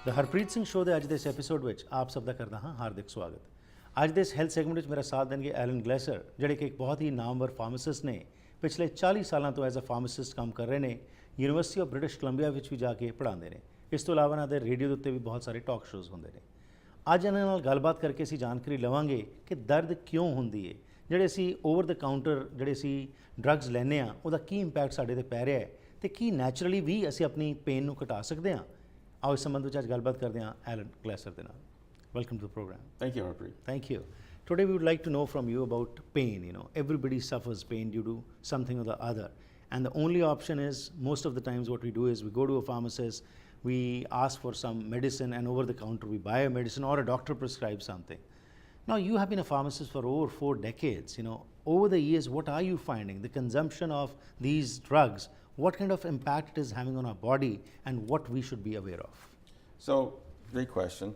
The Harpreet Singh show के अज के इस एपीसोड में आप सब का करता हाँ हार्दिक स्वागत। अज के इस हैल्थ सेगमेंट में मेरा साथ देंगे एलन ग्लेसर, जोड़े कि एक बहुत ही नामवर फार्मासिस्ट ने, पिछले 40 सालों तो एज अ फार्मासिस्ट काम कर रहे हैं, यूनिवर्सिटी ऑफ ब्रिटिश कोलंबिया में भी जाके पढ़ाते हैं। इस तो इलावा इन्होंने रेडियो के उत्ते भी बहुत सारे टॉक शोज़ होंगे ने। अज इन्होंने नाल गलबात करके असीं जानकारी लवांगे कि दर्द क्यों होंदी है, ਜਿਹੜੇ ਅਸੀਂ ओवर द काउंटर ਜਿਹੜੇ ਅਸੀਂ ड्रग्स ਲੈਂਦੇ ਹਾਂ ਉਹਦਾ ਕੀ ਇੰਪੈਕਟ ਸਾਡੇ ਤੇ ਪੈ ਰਿਹਾ ਹੈ ਤੇ ਕੀ ਨੈਚੁਰਲੀ ਵੀ ਅਸੀਂ ਆਪਣੀ ਪੇਨ ਨੂੰ ਘਟਾ ਸਕਦੇ ਹਾਂ। आओ इस संबंध में आज गलबात करते हैं एलन ग्लेसर के नाल। Welcome to the programme. Thank you, Harpreet. Thank you. Today we would like to know from you about pain. You know, everybody suffers pain due to something or the other, and the only option is, most of the times what we do is we go to a pharmacist, we ask for some medicine, and over the counter we buy a medicine or a doctor prescribes something. Now you have been a pharmacist for over 4 decades. You know, over the years, what are you finding? The consumption of these drugs, what kind of impact it is having on our body, and what we should be aware of? So, great question.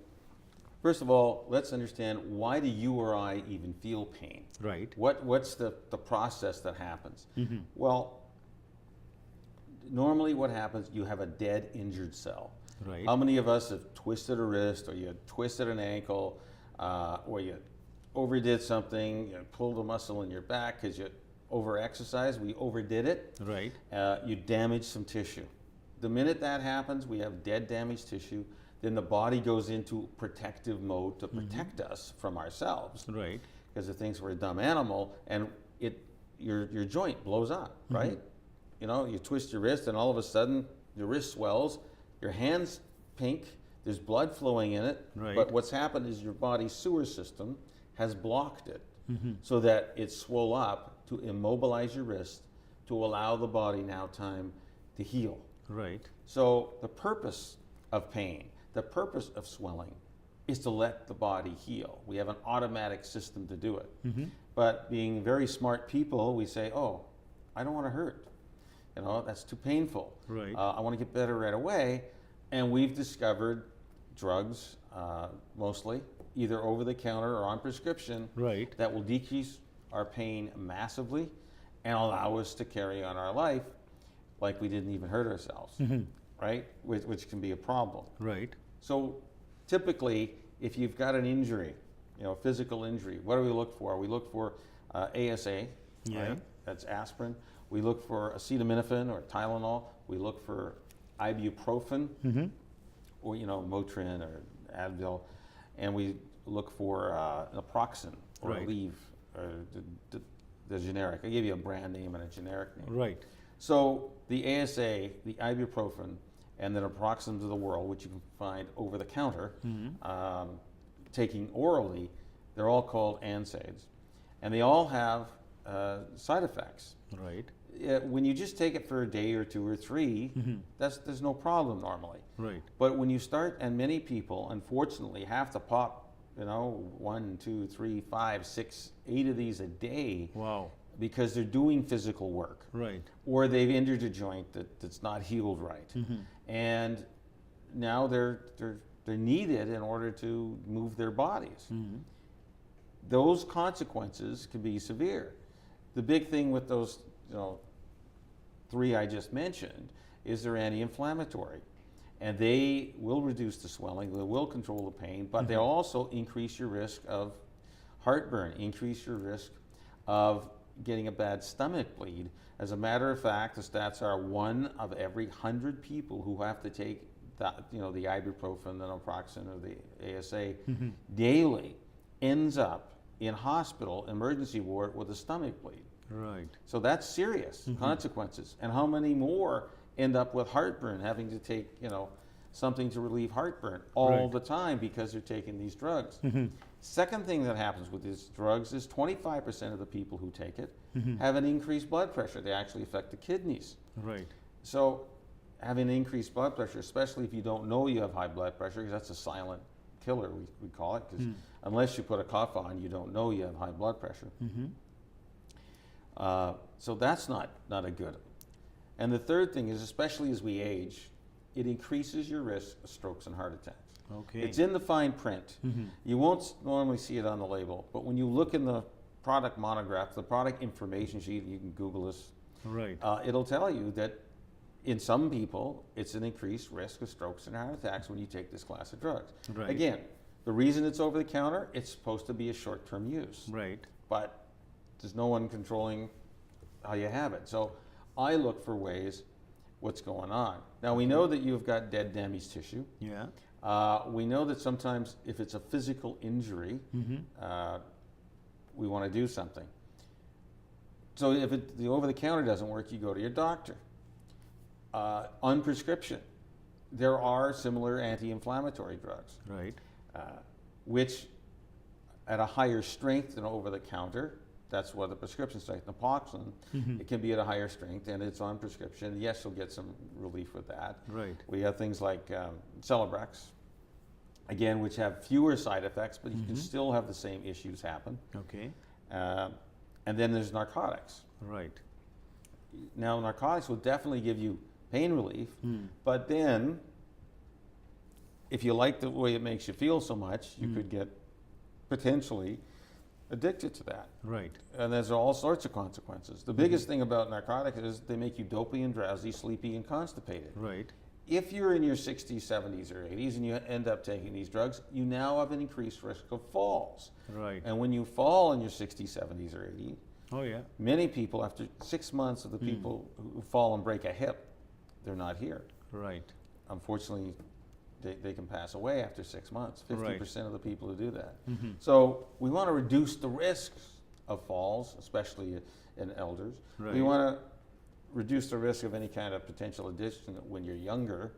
First of all, let's understand, why do you or I even feel pain? Right. What's the process that happens? Well, normally what happens, you have a dead, injured cell. Right. How many of us have twisted a wrist, or you twisted an ankle, or you overdid something, you pulled a muscle in your back because you over-exercised, we overdid it. Right. You damage some tissue. The minute that happens, we have dead, damaged tissue, then the body goes into protective mode to protect us from ourselves. Right. Because it thinks we're a dumb animal, and your joint blows up, right? You know, you twist your wrist and all of a sudden your wrist swells, your hand's pink, there's blood flowing in it, Right. but what's happened is your body's sewer system has blocked it so that it's swole up to immobilize your wrist to allow the body now time to heal. Right. So the purpose of pain, the purpose of swelling, is to let the body heal. We have an automatic system to do it. But being very smart people, we say, oh, I don't want to hurt. You know, that's too painful. Right. I want to get better right away. And we've discovered drugs, mostly, either over the counter or on prescription, Right. that will decrease our pain massively and allow us to carry on our life like we didn't even hurt ourselves, right? Which can be a problem. Right. So typically, if you've got an injury, you know, physical injury, what do we look for? We look for ASA, Yeah. right? That's aspirin. We look for acetaminophen or Tylenol. We look for ibuprofen, or, you know, Motrin or Advil. And we look for naproxen or Right. Aleve, or the generic. I gave you a brand name and a generic name. Right. So the ASA, the ibuprofen, and the naproxens of the world, which you can find over the counter, taking orally, they're all called NSAIDs. And they all have side effects. Right. When you just take it for a day or 2 or 3, there's no problem normally. Right. But when you start, and many people, unfortunately, have to pop, you know, 1, 2, 3, 5, 6, 8 of these a day. Wow. Because they're doing physical work. Right. Or they've injured a joint that's not healed right. And now they're needed in order to move their bodies. Those consequences can be severe. The big thing with those, you know, 3 I just mentioned is they're anti-inflammatory. And they will reduce the swelling, they will control the pain, but they'll also increase your risk of heartburn, increase your risk of getting a bad stomach bleed. As a matter of fact, the stats are 1 of every 100 people who have to take that, you know, the ibuprofen, the naproxen, or the ASA daily ends up in hospital emergency ward with a stomach bleed. Right. So that's serious consequences. And how many more end up with heartburn, having to take, you know, something to relieve heartburn all Right. the time because they're taking these drugs. Second thing that happens with these drugs is 25% of the people who take it have an increased blood pressure. They actually affect the kidneys. Right. So having increased blood pressure, especially if you don't know you have high blood pressure, because that's a silent killer, we call it, because unless you put a cuff on, you don't know you have high blood pressure. So that's not a good. And the third thing is, especially as we age, it increases your risk of strokes and heart attacks. Okay. It's in the fine print. You won't normally see it on the label, but when you look in the product monograph, the product information sheet, you can Google this, Right. it'll tell you that in some people, it's an increased risk of strokes and heart attacks when you take this class of drugs. Right. Again, the reason it's over the counter, it's supposed to be a short-term use, Right. but there's no one controlling how you have it. So I look for ways, what's going on. Now we know that you've got dead damaged tissue. Yeah. We know that sometimes if it's a physical injury, we want to do something. So if the over-the-counter doesn't work, you go to your doctor. On prescription, there are similar anti-inflammatory drugs, Right. which at a higher strength than over-the-counter, that's what the prescription says. Naproxen, it can be at a higher strength and it's on prescription. Yes, you'll get some relief with that. Right. We have things like Celebrex, again, which have fewer side effects, but you can still have the same issues happen. Okay. And then there's narcotics. Right. Now, narcotics will definitely give you pain relief, but then if you like the way it makes you feel so much, you could get potentially addicted to that. Right. And there's all sorts of consequences. The biggest thing about narcotics is they make you dopey and drowsy, sleepy and constipated. Right. If you're in your 60s, 70s, or 80s and you end up taking these drugs, you now have an increased risk of falls. Right. And when you fall in your 60s, 70s, or 80s, Oh yeah. many people, after 6 months of the people who fall and break a hip, they're not here. Right. Unfortunately, they can pass away after 6 months, 50% Right. of the people who do that. So we want to reduce the risks of falls, especially in elders. We Right. want to reduce the risk of any kind of potential addiction when you're younger.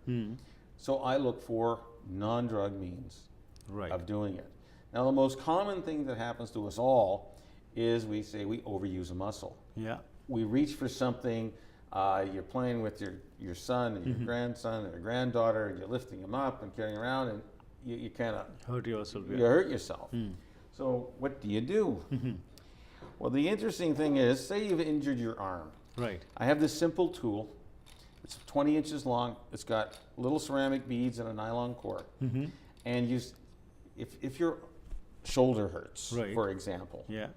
So I look for non-drug means Right. of doing it. Now the most common thing that happens to us all is we say we overuse a muscle. Yeah. We reach for something, you're playing with your son and your grandson or granddaughter and you're lifting them up and carrying around and you kind of Hurt yourself. you hurt yourself. So what do you do? Well, the interesting thing is, say you've injured your arm. Right. I have this simple tool. It's 20 inches long. It's got little ceramic beads and a nylon core. And if your shoulder hurts, Right. for example, Yeah.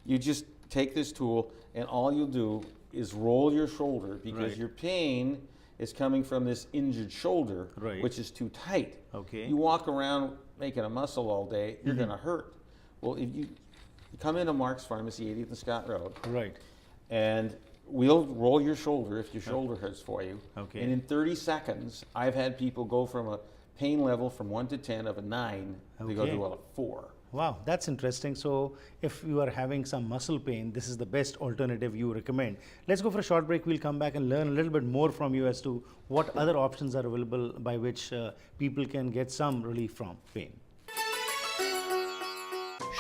you just take this tool and all you'll do is roll your shoulder because Right. your pain is coming from this injured shoulder, Right. which is too tight. Okay. You walk around making a muscle all day, you're going to hurt. Well, if you come into Mark's Pharmacy, 80th and Scott Road, Right. and we'll roll your shoulder if your shoulder hurts for you. Okay. And in 30 seconds, I've had people go from a pain level from 1 to 10 of a 9, they go Okay. to a 4. Wow, that's interesting. So, if you are having some muscle pain, this is the best alternative you recommend. Let's go for a short break. We'll come back and learn a little bit more from you as to what other options are available by which people can get some relief from pain.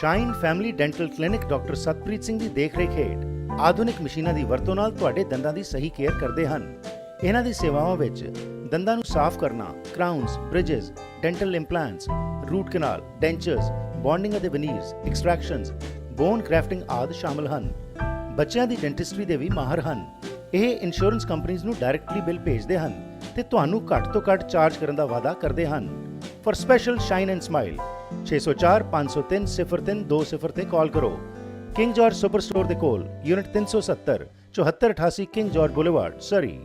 Shine family dental clinic doctor Satpreet Singh ਦੀ ਦੇਖਰੇਖ ਹੇਠ ਆਧੁਨਿਕ ਮਸ਼ੀਨਾਂ ਦੀ ਵਰਤੋਂ ਨਾਲ ਤੁਹਾਡੇ ਦੰਦਾਂ ਦੀ ਸਹੀ ਕੇਅਰ ਕਰਦੇ ਹਨ। ਇਹਨਾਂ ਦੀ ਸੇਵਾਵਾਂ ਵਿੱਚ ਦੰਦਾਂ ਨੂੰ ਸਾਫ਼ ਕਰਨਾ, ਕਰਾਊਨਸ, ਬ੍ਰਿਜਸ, ਡੈਂਟਲ ਇੰਪਲਾਂਟਸ, ਰੂਟ ਕਨਾਲ, ਡੈਂਚਰਸ, ਬੌਂਡਿੰਗ ਅਤੇ ਵਨੀਰਸ, ਐਕਸਟ੍ਰੈਕਸ਼ਨਸ, ਬੋਨ ਗ੍ਰੈਫਟਿੰਗ ਆਦਿ ਸ਼ਾਮਲ ਹਨ। ਬੱਚਿਆਂ ਦੀ ਡੈਂਟਿਸਟਰੀ ਦੇ ਵੀ ਮਾਹਰ ਹਨ। ਇਹ ਇੰਸ਼ੋਰੈਂਸ ਕੰਪਨੀਆਂ ਨੂੰ ਡਾਇਰੈਕਟਲੀ ਬਿੱਲ ਭੇਜਦੇ ਹਨ ਤੇ ਤੁਹਾਨੂੰ ਘੱਟ ਤੋਂ ਘੱਟ ਚਾਰਜ ਕਰਨ ਦਾ ਵਾਅਦਾ ਕਰਦੇ ਹਨ। For special shine and smile 604 503 03 20 ਤੇ ਕਾਲ ਕਰੋ। ਕਿੰਗ ਜਾਰਜ ਸੁਪਰ ਸਟੋਰ ਦੇ ਕੋਲ, ਯੂਨਿਟ 370, 7488 ਕਿੰਗ ਜਾਰਜ ਬੁਲੇਵਾਰਡ, ਸਰੀ।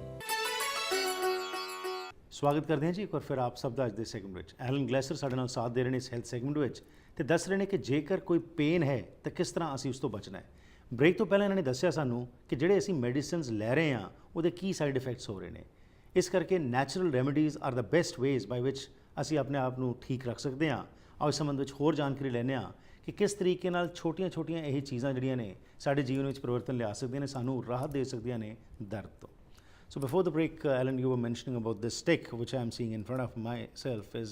ਸਵਾਗਤ ਕਰਦੇ ਹਾਂ ਜੀ ਇੱਕ ਵਾਰ ਫਿਰ ਆਪ ਸਭ ਦਾ ਅੱਜ ਦੇ ਸੈਗਮੈਂਟ ਵਿੱਚ। ਐਲਨ ਗਲੈਸਰ ਸਾਡੇ ਨਾਲ ਸਾਥ ਦੇ ਰਹੇ ਨੇ ਇਸ ਹੈਲਥ ਸੈਗਮੈਂਟ ਵਿੱਚ ਤੇ ਦੱਸ ਰਹੇ ਨੇ ਕਿ ਜੇਕਰ ਕੋਈ ਪੇਨ ਹੈ ਤਾਂ ਕਿਸ ਤਰ੍ਹਾਂ ਅਸੀਂ ਉਸ ਤੋਂ ਬਚਣਾ ਹੈ। ਬ੍ਰੇਕ ਤੋਂ ਪਹਿਲਾਂ ਇਹਨਾਂ ਨੇ ਦੱਸਿਆ ਸਾਨੂੰ ਕਿ ਜਿਹੜੇ ਅਸੀਂ ਮੈਡੀਸਿਨਸ ਲੈ ਰਹੇ ਹਾਂ ਉਹਦੇ ਕੀ ਸਾਈਡ ਇਫੈਕਟਸ ਹੋ ਰਹੇ ਨੇ। ਇਸ ਕਰਕੇ natural remedies are the best ways by which ਅਸੀਂ ਆਪਣੇ ਆਪ ਨੂੰ ਠੀਕ ਰੱਖ ਸਕਦੇ ਹਾਂ। ਆਓ ਇਸ ਸੰਬੰਧ ਵਿੱਚ ਹੋਰ ਜਾਣਕਾਰੀ ਲੈਂਦੇ ਹਾਂ ਕਿ ਕਿਸ ਤਰੀਕੇ ਨਾਲ ਛੋਟੀਆਂ-ਛੋਟੀਆਂ ਇਹ ਚੀਜ਼ਾਂ ਜਿਹੜੀਆਂ ਨੇ ਸਾਡੇ ਜੀਵਨ ਵਿੱਚ ਪਰਿਵਰਤਨ ਲਿਆ ਸਕਦੀਆਂ ਨੇ, ਸਾਨੂੰ ਰਾਹਤ ਦੇ ਸਕਦੀਆਂ ਨੇ ਦਰਦ ਤੋਂ। So before the break, Alan, you were mentioning about this stick, which I am seeing in front of myself, is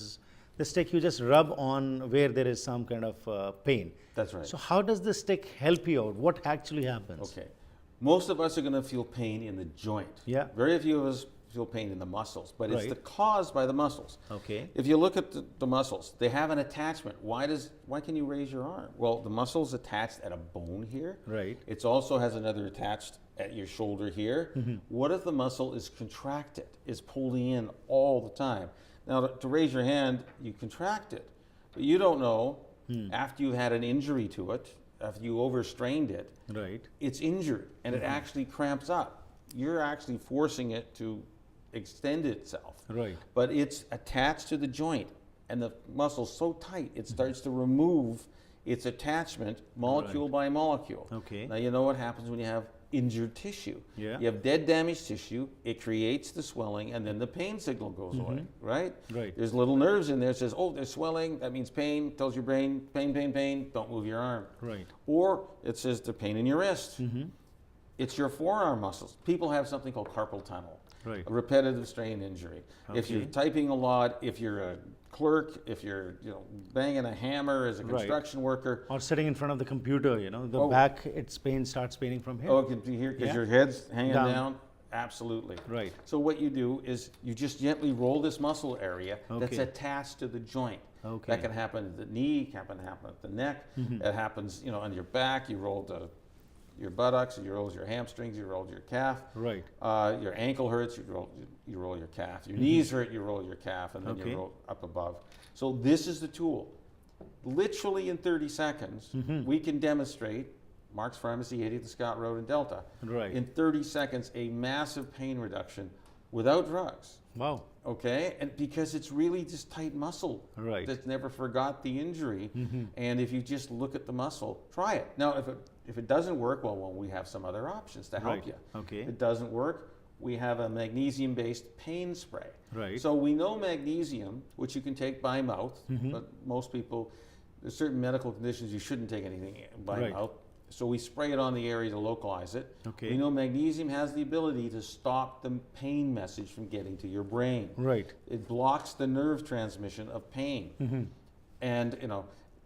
the stick you just rub on where there is some kind of pain. That's right. So how does the stick help you out? What actually happens? Okay. Most of us are going to feel pain in the joint. Yeah. Very few of us feel pain in the muscles, but it's Right. caused by the muscles. Okay. If you look at the muscles, they have an attachment. Why can you raise your arm? Well, the muscle's attached at a bone here. Right. It also has another attached at your shoulder here. What if the muscle is contracted, is pulling in all the time? Now, to raise your hand, you contract it, but you don't know after you've had an injury to it, after you overstrained it, Right. it's injured and it actually cramps up. You're actually forcing it to extend itself. Right. But it's attached to the joint and the muscle's so tight it starts to remove its attachment molecule by molecule. Okay. Now you know what happens when you have injured tissue. Yeah. You have dead damaged tissue, it creates the swelling and then the pain signal goes away, right? Right. There's little nerves in there that says, oh, there's swelling, that means pain, tells your brain, pain, pain, pain, don't move your arm. Right. Or it says the pain in your wrist. It's your forearm muscles. People have something called carpal tunnel, Right. a repetitive strain injury. If you're Okay. typing a lot, if you're a clerk, if you're banging a hammer as a Right. construction worker, Or sitting in front of the computer, the Oh. back, starts paining from here. oh, it can be here because Yeah. your head's hanging Down. down. Absolutely. Right. So what you do is you just gently roll this muscle area that's Okay. attached to the joint. Okay. That can happen at the knee, can happen at the neck. It happens, on your back. You roll your buttocks, you roll your hamstrings, you roll your calf. Right. Your ankle hurts, you roll your calf. Your knees hurt, you roll your calf, and then Okay. you roll up above. So this is the tool. Literally in 30 seconds, we can demonstrate, Mark's Pharmacy, 80th Scott Road in Delta, Right. in 30 seconds, a massive pain reduction without drugs. Wow. Okay, and because it's really just tight muscle Right. that's never forgot the injury, and if you just look at the muscle, try it. Now, if it doesn't work, well, we have some other options to help Right. you. Okay. If it doesn't work, we have a magnesium-based pain spray. Right. So we know magnesium, which you can take by mouth, but most people, there's certain medical conditions you shouldn't take anything by Right. mouth. So we spray it on the area to localize it. Okay. We know magnesium has the ability to stop the pain message from getting to your brain. Right. It blocks the nerve transmission of pain. And,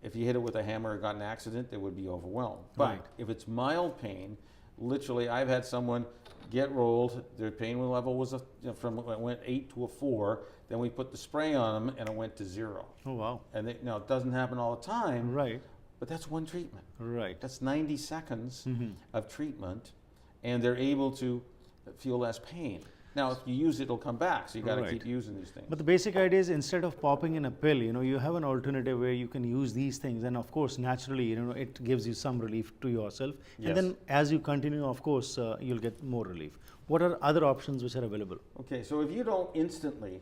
if you hit it with a hammer or got in an accident, it would be overwhelmed. But Right. if it's mild pain, literally, I've had someone get rolled, their pain level was it went 8 to a 4, then we put the spray on them and it went to 0. Oh, wow. And now it doesn't happen all the time, Right. but that's one treatment. Right. That's 90 seconds of treatment, and they're able to feel less pain. Now, if you use it, it'll come back, so you got to Right. keep using these things. But the basic idea is instead of popping in a pill, you have an alternative where you can use these things, and of course, naturally, it gives you some relief to yourself. Yes. And then as you continue, of course, you'll get more relief. What are other options which are available? Okay, so if you don't instantly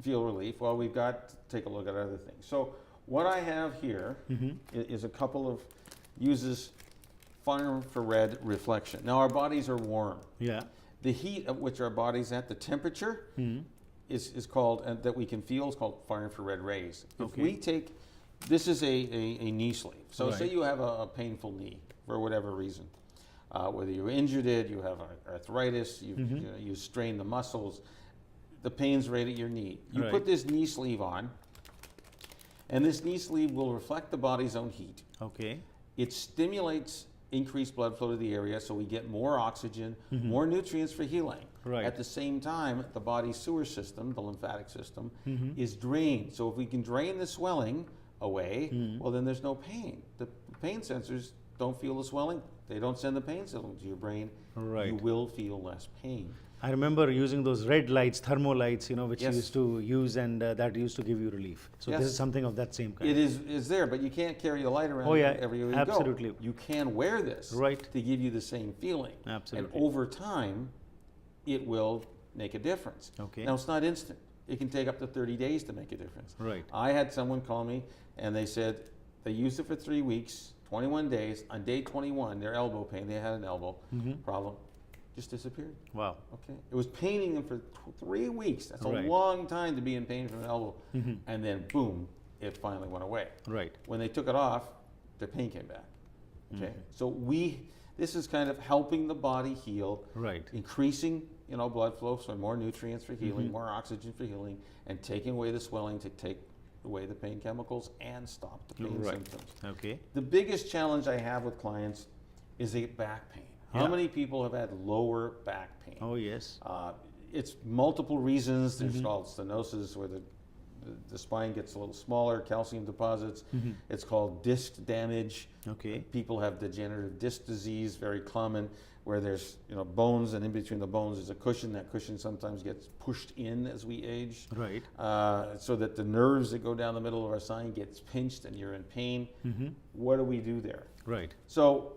feel relief, well, we've got to take a look at other things. So what I have here is a couple of uses far infrared reflection. Now, our bodies are warm. Yeah. The heat at which our body's at, the temperature, is called, that we can feel, is called far infrared rays. If Okay. we take, this is a knee sleeve. So say Right. you have a painful knee for whatever reason. Whether you injured it, you have arthritis, you strain the muscles, the pain's right at your knee. You Right. put this knee sleeve on, and this knee sleeve will reflect the body's own heat. Okay. It stimulates increased blood flow to the area, so we get more oxygen, more nutrients for healing. Right. At the same time, the body's sewer system, the lymphatic system, is drained. So if we can drain the swelling away, well, then there's no pain. The pain sensors don't feel the swelling. They don't send the pain signal to your brain. Right. You will feel less pain. I remember using those red lights, thermo lights, which Yes. you used to use, and that used to give you relief. So Yes. this is something of that same kind. It is there, but you can't carry the light around Oh, yeah, everywhere you absolutely. go. You can wear this Right. to give you the same feeling. Absolutely. And over time, it will make a difference. Okay. Now, it's not instant. It can take up to 30 days to make a difference. Right. I had someone call me, and they said they used it for 3 weeks, 21 days. On day 21, their elbow pain, they had an elbow problem, just disappeared. Wow. Okay. It was paining them for 3 weeks. That's a Right. long time to be in pain from an elbow. And then, boom, it finally went away. Right. When they took it off, their pain came back. Okay. So this is kind of helping the body heal, Right. increasing, blood flow, so more nutrients for healing, more oxygen for healing, and taking away the swelling to take away the pain chemicals and stop the pain Right. symptoms. Okay. The biggest challenge I have with clients is they get back pain. How Yeah. many people have had lower back pain? Oh, yes. it's multiple reasons. There's called stenosis, where the spine gets a little smaller, calcium deposits. It's called disc damage. Okay. People have degenerative disc disease, very common, where there's bones, and in between the bones is a cushion. That cushion sometimes gets pushed in as we age, Right. so that the nerves that go down the middle of our spine gets pinched and you're in pain. What do we do there? Right. So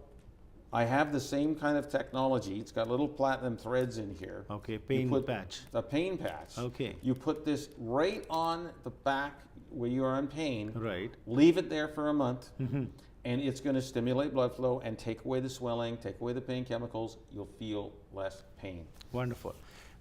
I have the same kind of technology. It's got little platinum threads in here. Okay. You Pain put patch. A pain patch. Okay. You put this right on the back where you are in pain. Right. Leave it there for a month, and it's going to stimulate blood flow and take away the swelling, take away the pain chemicals. You'll feel less pain. Wonderful.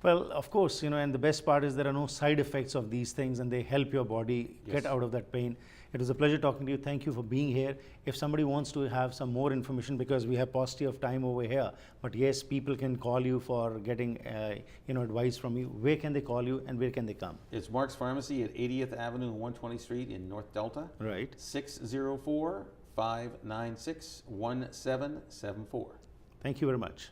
Well, of course, and the best part is there are no side effects of these things, and they help your body get out of that pain. It was a pleasure talking to you. Thank you for being here. If somebody wants to have some more information, because we have paucity of time over here, but yes, people can call you for getting advice from you. Where can they call you and where can they come? It's Mark's Pharmacy at 80th Avenue and 120th Street in North Delta. Right. 604-596-1774. Thank you very much.